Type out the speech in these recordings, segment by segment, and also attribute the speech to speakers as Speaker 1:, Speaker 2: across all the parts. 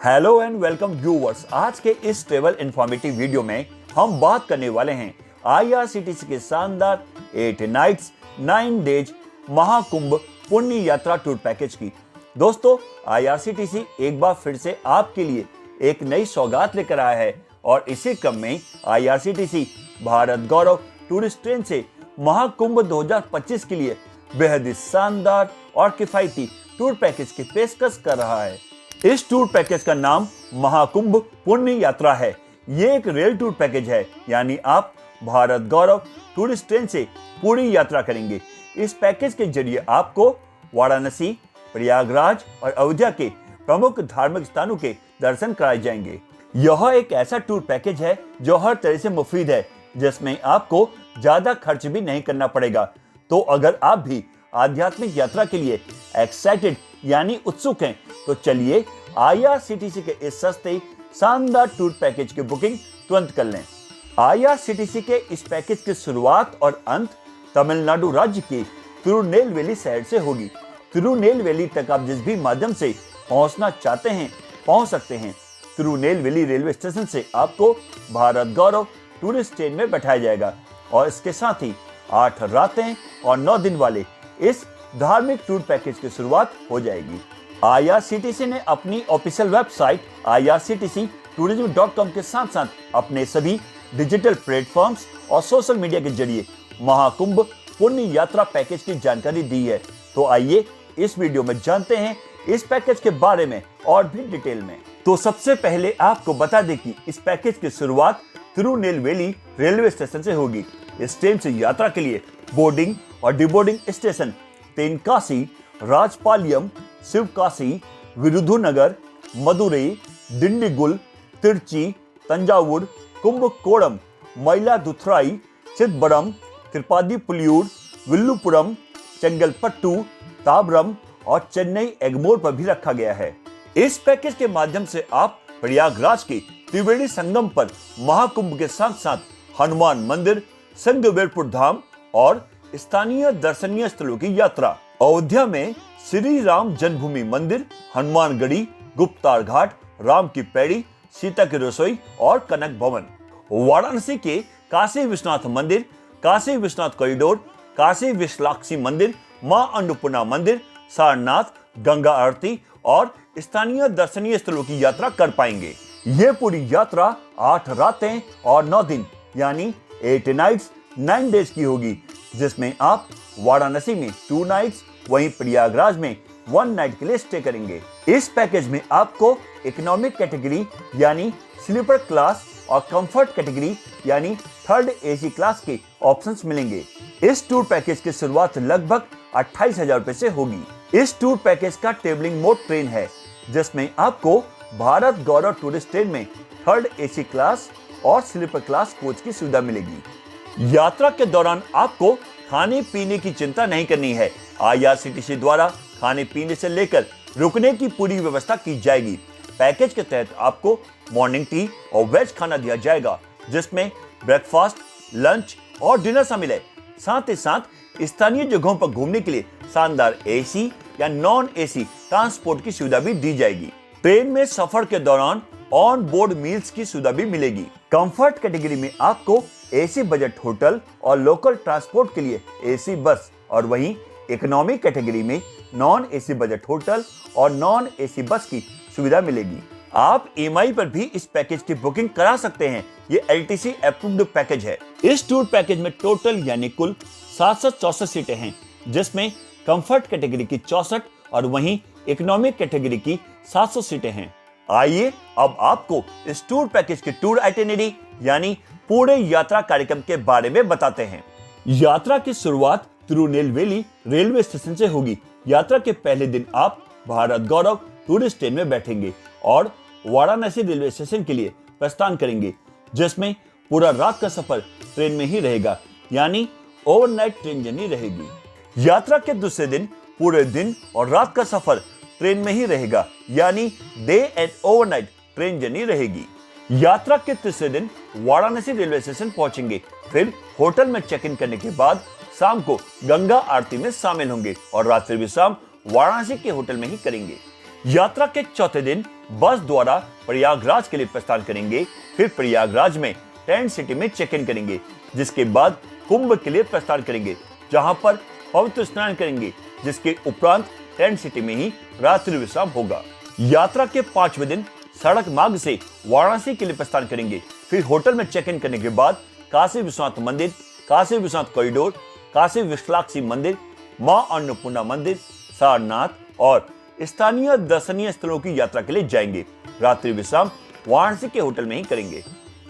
Speaker 1: Hello and welcome viewers. आज के इस ट्रेवल इंफॉर्मेटिव वीडियो में हम बात करने वाले हैं आईआरसीटीसी के शानदार 8 नाइट्स 9 डेज महाकुंभ पुण्य यात्रा टूर पैकेज की। दोस्तों, आईआरसीटीसी एक बार फिर से आपके लिए एक नई सौगात लेकर आया है और इसी क्रम में आईआरसीटीसी भारत गौरव टूरिस्ट ट्रेन से महाकुंभ 2025 के लिए बेहद ही शानदार और किफायती टूर पैकेज की पेशकश कर रहा है। इस टूर पैकेज का नाम महाकुंभ पुण्य यात्रा है। ये एक रेल टूर पैकेज है, यानी आप भारत गौरव टूरिस्ट ट्रेन से पूरी यात्रा करेंगे। इस पैकेज के जरिए आपको वाराणसी, प्रयागराज और अयोध्या के प्रमुख धार्मिक स्थानों के दर्शन कराए जाएंगे। यह एक ऐसा टूर पैकेज है जो हर तरह से मुफीद है, जिसमें आपको ज्यादा खर्च भी नहीं करना पड़ेगा। तो अगर आप भी आध्यात्मिक यात्रा के लिए एक्साइटेड यानी उत्सुक हैं, तो चलिए आईआरसीटीसी के इस सस्ते शानदार टूर पैकेज की बुकिंग तुरंत कर लें। आईआरसीटीसी के इस पैकेज की शुरुआत और अंत तमिलनाडु राज्य के तिरुनेलवेली शहर से होगी। तिरुनेलवेली तक आप जिस भी माध्यम से पहुंचना चाहते हैं पहुंच सकते हैं। तिरुनेलवेली रेलवे स्टेशन से आपको भारत गौरव टूरिस्ट ट्रेन में बैठाया जाएगा और इसके साथ ही 8 रातें और 9 दिन वाले इस धार्मिक टूर पैकेज की शुरुआत हो जाएगी। आईआरसीटीसी ने अपनी ऑफिशियल वेबसाइट irctctourism.com के साथ साथ अपने सभी डिजिटल प्लेटफॉर्म्स और सोशल मीडिया के जरिए महाकुंभ पुण्य यात्रा पैकेज की जानकारी दी है। तो आइए इस वीडियो में जानते हैं इस पैकेज के बारे में और भी डिटेल में। तो सबसे पहले आपको बता दें कि इस पैकेज की शुरुआत तिरुनेलवेली रेलवे स्टेशन से होगी। इस ट्रेन से यात्रा के लिए बोर्डिंग और डिबोर्डिंग स्टेशन तेनकासी, राजपालयम, शिवकाशी, विरुधुनगर, मदुरई, डिंडीगुल, तिरुची, तंजावुर, कुंभकोणम, मयिलादुथुराई, चिदंबरम, तिरुपादी-पुलियूर, विल्लुपुरम, चेंगलपट्टू, ताबरम और चेन्नई एगमोर पर भी रखा गया है। इस पैकेज के माध्यम से आप प्रयागराज के त्रिवेणी संगम पर महाकुंभ के साथ साथ हनुमान मंदिर, संगमेरपुर धाम और स्थानीय दर्शनीय स्थलों की यात्रा, अयोध्या में श्री राम जन्मभूमि मंदिर, हनुमानगढ़ी, गुप्तार घाट, राम की पैड़ी, सीता की रसोई और कनक भवन, वाराणसी के काशी विश्वनाथ मंदिर, काशी विश्वनाथ कॉरिडोर, काशी विशालाक्षी मंदिर, मां अन्नपूर्णा मंदिर, सारनाथ, गंगा आरती और स्थानीय दर्शनीय स्थलों की यात्रा कर पाएंगे। ये पूरी यात्रा 8 रातें और 9 दिन यानी 8 नाइट्स 9 डेज की होगी, जिसमें आप वाराणसी में 2 नाइट्स, वहीं प्रयागराज में 1 नाइट के लिए स्टे करेंगे। इस पैकेज में आपको इकोनॉमिक कैटेगरी यानी स्लीपर क्लास और कंफर्ट कैटेगरी यानी थर्ड एसी क्लास के ऑप्शंस मिलेंगे। इस टूर पैकेज की शुरुआत लगभग 28,000 रुपए से होगी। इस टूर पैकेज का ट्रेवलिंग मोड ट्रेन है, जिसमें आपको भारत गौरव टूरिस्ट ट्रेन में थर्ड एसी क्लास और स्लीपर क्लास कोच की सुविधा मिलेगी। यात्रा के दौरान आपको खाने पीने की चिंता नहीं करनी है। आईआरसीटीसी द्वारा खाने पीने से लेकर रुकने की पूरी व्यवस्था की जाएगी। पैकेज के तहत आपको मॉर्निंग टी और वेज खाना दिया जाएगा, जिसमें ब्रेकफास्ट, लंच और डिनर शामिल है। साथ ही साथ स्थानीय जगहों पर घूमने के लिए शानदार एसी या नॉन एसी ट्रांसपोर्ट की सुविधा भी दी जाएगी। ट्रेन में सफर के दौरान ऑन बोर्ड मील्स की सुविधा भी मिलेगी। कंफर्ट कैटेगरी में आपको एसी बजट होटल और लोकल ट्रांसपोर्ट के लिए एसी बस, और वहीं इकोनॉमी कैटेगरी में नॉन एसी बजट होटल और नॉन एसी बस की सुविधा मिलेगी। आप ईएमआई पर भी इस पैकेज की बुकिंग करा सकते हैं। ये एलटीसी अप्रूव्ड पैकेज है। इस टूर पैकेज में टोटल यानी कुल 764 सीटें हैं, जिसमें कंफर्ट कैटेगरी की 64 और वहीं इकोनॉमिक कैटेगरी की 700 सीटें हैं। आइए अब आपको इस टूर पैकेज के टूर आइटिनरी यानी पूरे यात्रा कार्यक्रम के बारे में बताते हैं। यात्रा की शुरुआत तिरुनेलवेली रेलवे स्टेशन से होगी। यात्रा के पहले दिन आप भारत गौरव टूरिस्ट ट्रेन में बैठेंगे और वाराणसी रेलवे स्टेशन के लिए प्रस्थान करेंगे, जिसमें पूरा रात का सफर ट्रेन में ही रहेगा, यानी ओवरनाइट ट्रेन जर्नी रहेगी। यात्रा के दूसरे दिन पूरे दिन और रात का सफर ट्रेन में ही रहेगा, यानी day and overnight train journey रहेगी। यात्रा के तीसरे दिन वाराणसी रेलवे स्टेशन पहुंचेंगे, फिर होटल में चेक इन करने के बाद शाम को गंगा आरती में शामिल होंगे और रात्रि विश्राम वाराणसी के होटल में ही करेंगे। यात्रा के चौथे दिन बस द्वारा प्रयागराज के लिए प्रस्थान करेंगे। फिर प्रयागराज में टेंट सिटी में चेक इन करेंगे, जिसके बाद कुंभ के लिए प्रस्थान करेंगे, जहां पर पवित्र स्नान करेंगे, जिसके उपरांत टेंट सिटी में ही रात्रि विश्राम होगा। यात्रा के 5वें दिन सड़क मार्ग से वाराणसी के लिए प्रस्थान करेंगे। फिर होटल में चेक इन करने के बाद काशी विश्वनाथ मंदिर, काशी विश्वनाथ कॉरिडोर, काशी विशालाक्षी मंदिर, मां अन्नपूर्णा मंदिर, सारनाथ और स्थानीय दर्शनीय स्थलों की यात्रा के लिए जाएंगे। रात्रि विश्राम वाराणसी के होटल में ही करेंगे।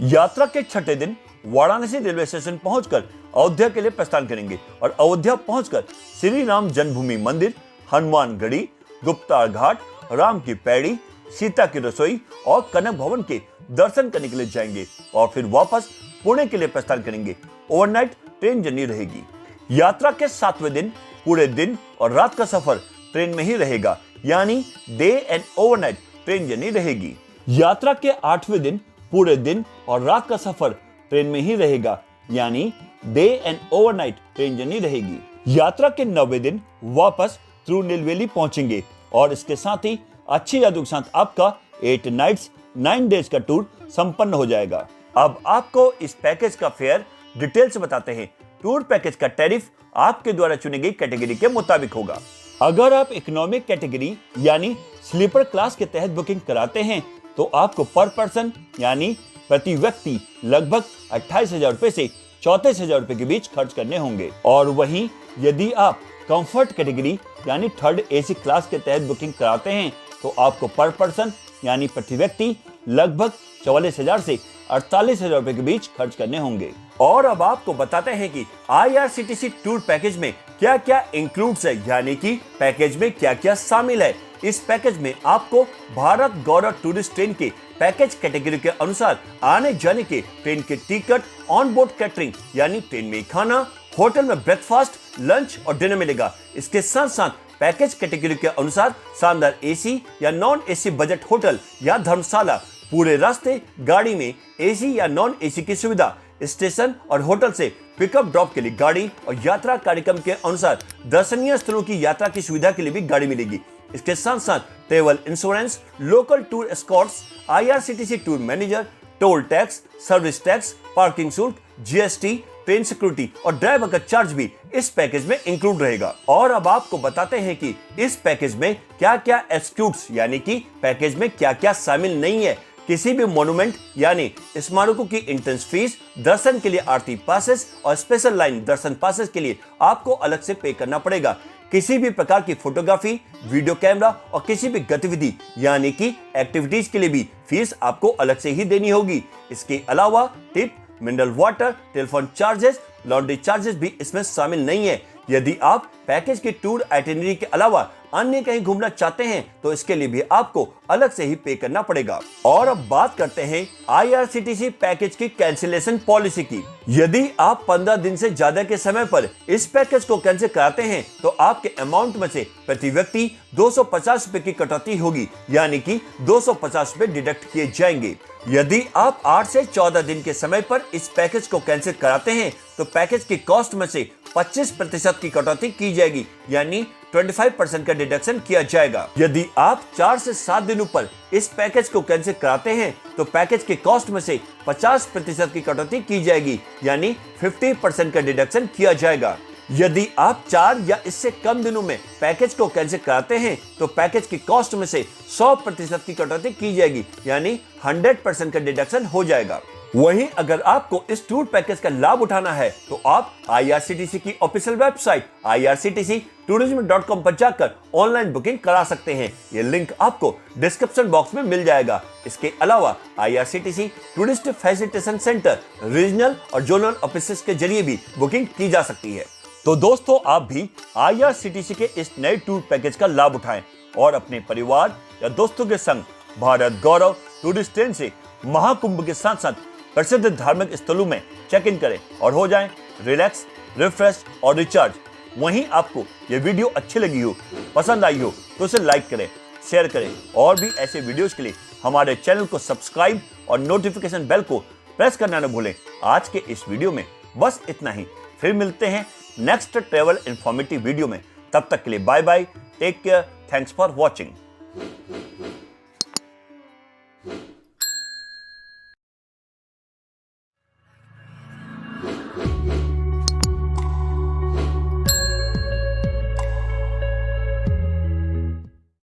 Speaker 1: यात्रा के 6ठे दिन वाराणसी रेलवे स्टेशन पहुंचकर अयोध्या के लिए प्रस्थान करेंगे और अयोध्या पहुंचकर श्री राम जन्मभूमि मंदिर, हनुमान गढ़ी, गुप्ता घाट, राम की पैड़ी, सीता की रसोई और कनक भवन के दर्शन करने के लिए जाएंगे और फिर वापस पुणे के लिए प्रस्थान करेंगे। ओवरनाइट ट्रेन जर्नी रहेगी। यात्रा के 7वें दिन पूरे दिन और रात का सफर ट्रेन में ही रहेगा, यानी day and overnight train journey रहेगी। यात्रा के 8वें दिन पूरे दिन और रात का सफर ट्रेन में ही रहेगा, यानी day and overnight train journey रहेगी। यात्रा के 9वें दिन वापस तिरुनेलवेली पहुंचेंगे और इसके साथ ही अच्छी यादों के साथ आपका 8 नाइट्स 9 डेज का टूर संपन्न हो जाएगा। अब आपको इस पैकेज का फेयर डिटेल से बताते हैं। टूर पैकेज का टैरिफ आपके द्वारा चुनी गई कैटेगरी के मुताबिक होगा। अगर आप इकोनॉमिक कैटेगरी यानी स्लीपर क्लास के तहत बुकिंग कराते हैं तो आपको पर पर्सन यानी प्रति व्यक्ति लगभग 28,000 रुपए से 34,000 रुपए के बीच खर्च करने होंगे। और वहीं यदि आप कंफर्ट कैटेगरी यानी थर्ड एसी क्लास के तहत बुकिंग कराते हैं तो आपको पर पर्सन यानी प्रति व्यक्ति लगभग 44,000 से 48,000 रुपए के बीच खर्च करने होंगे। और अब आपको बताते हैं कि IRCTC टूर पैकेज में क्या क्या इंक्लूड्स है, यानी कि पैकेज में क्या क्या शामिल है। इस पैकेज में आपको भारत गौरव टूरिस्ट ट्रेन के पैकेज कैटेगरी के अनुसार आने जाने के ट्रेन के टिकट, ऑन बोर्ड कैटरिंग यानी ट्रेन में खाना, होटल में ब्रेकफास्ट, लंच और डिनर मिलेगा। इसके साथ साथ पैकेज कैटेगरी के अनुसार शानदार एसी या नॉन एसी बजट होटल या धर्मशाला, पूरे रास्ते गाड़ी में एसी या नॉन एसी की सुविधा, स्टेशन और होटल से पिकअप ड्रॉप के लिए गाड़ी और यात्रा कार्यक्रम के अनुसार दर्शनीय स्थलों की यात्रा की सुविधा के लिए भी गाड़ी मिलेगी। इसके साथ साथ travel insurance, local tour Escorts, IRCTC tour manager, toll tax, service tax, parking शुल्क, GST, ट्रेन सिक्योरिटी और ड्राइवर का चार्ज भी इस पैकेज में इंक्लूड रहेगा। और अब आपको बताते हैं कि इस पैकेज में क्या क्या एक्सक्लूड्स यानी कि पैकेज में क्या क्या शामिल नहीं है। किसी भी मोन्यूमेंट यानी स्मारकों की एंट्रेंस फीस, दर्शन के लिए आरती पासेस और स्पेशल लाइन दर्शन पासेस के लिए आपको अलग से पे करना पड़ेगा। किसी भी प्रकार की फोटोग्राफी, वीडियो कैमरा और किसी भी गतिविधि यानी कि एक्टिविटीज के लिए भी फीस आपको अलग से ही देनी होगी। इसके अलावा tip, mineral water, telephone charges, laundry charges भी इसमें शामिल नहीं है। यदि आप पैकेज की टूर आइटिनरी के अलावा अन्य कहीं घूमना चाहते हैं तो इसके लिए भी आपको अलग से ही पे करना पड़ेगा। और अब बात करते हैं IRCTC पैकेज की कैंसिलेशन पॉलिसी की। यदि आप 15 दिन से ज्यादा के समय पर इस पैकेज को कैंसिल कराते हैं तो आपके अमाउंट में से प्रति व्यक्ति 250 रुपए की कटौती होगी, यानी कि 250 रुपए डिडक्ट किए जाएंगे। यदि आप 8 से 14 दिन के समय पर इस पैकेज को कैंसिल कराते हैं तो पैकेज की कॉस्ट में से 25% की कटौती की जाएगी, यानी 25% का डिडक्शन किया जाएगा। यदि आप 4 से 7 दिनों पर इस पैकेज को कैंसिल कराते हैं तो पैकेज के कॉस्ट में से 50% की कटौती की जाएगी, यानी 50% का डिडक्शन किया जाएगा। यदि आप 4 या इससे कम दिनों में पैकेज को कैंसिल कराते हैं तो पैकेज की कॉस्ट में से 100% की कटौती की जाएगी, यानी 100% का डिडक्शन हो जाएगा। वहीं अगर आपको इस टूर पैकेज का लाभ उठाना है तो आप IRCTC की ऑफिशियल वेबसाइट irctctourism.com पर जाकर ऑनलाइन बुकिंग करा सकते हैं। ये लिंक आपको डिस्क्रिप्शन बॉक्स में मिल जाएगा। इसके अलावा IRCTC tourist facilitation centre regional और जोनल ऑफिसेस के जरिए भी बुकिंग की जा सकती है। तो दोस्तों, आप भी IRCTC के इस नए टूर पैकेज का लाभ उठाएं और अपने परिवार या दोस्तों के संग भारत गौरव टूरिस्ट ट्रेन से महाकुंभ के साथ साथ प्रसिद्ध धार्मिक स्थलों में चेक इन करें और हो जाएं रिलैक्स, रिफ्रेश और रिचार्ज। वहीं आपको ये वीडियो अच्छी लगी हो, पसंद आई हो तो उसे लाइक करें, शेयर करें और भी ऐसे वीडियोस के लिए हमारे चैनल को सब्सक्राइब और नोटिफिकेशन बेल को प्रेस करना न भूलें। आज के इस वीडियो में बस इतना ही। फिर मिलते हैं नेक्स्ट ट्रेवल इंफॉर्मेटिव वीडियो में। तब तक के लिए bye bye, take care, thanks for watching.